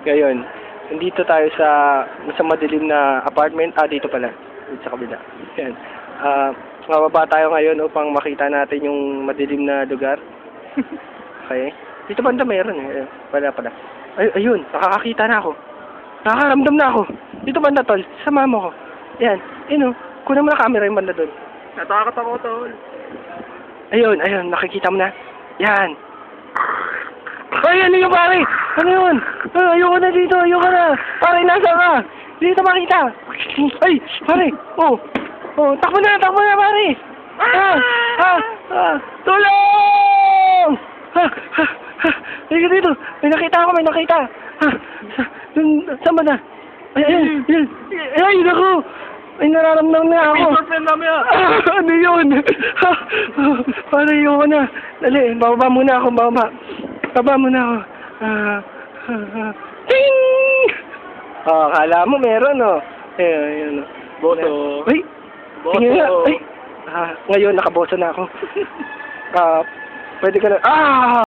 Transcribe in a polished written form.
Ngayon, nandito tayo sa madilim na apartment. Dito pala. Dito sa kabila. Yan. Mababa tayo ngayon upang makita natin yung madilim na lugar. Okay? Dito banda mayroon eh. Wala pala. Ayun, nakakakita na ako. Nakakaramdam na ako. Dito banda, tol. Sama mo ko. Yan. Yun o. Kunin mo na camera yung banda doon. Natakot ako, tol. Ayun. Nakikita mo na. Yan. Ay, ano yun, pare? Ano yun? Ayoko na dito. Ayoko na. Pare, nasa ka? Dito makita. Ay, pare. Oh, takbo na, pare. Tulong! Dito, dito. May nakita. Saan ba na? Ay, naku. Ay, nararamdaman na ako. May girlfriend namin ah. Ano yun? Pare, ayoko na. Dali, bababa muna ako. Ting! Kala mo meron, oh. Ayun. Boso. Ay! Boso. Tingin nga. Ay! Ngayon, nakaboso na ako. Pwede ka na.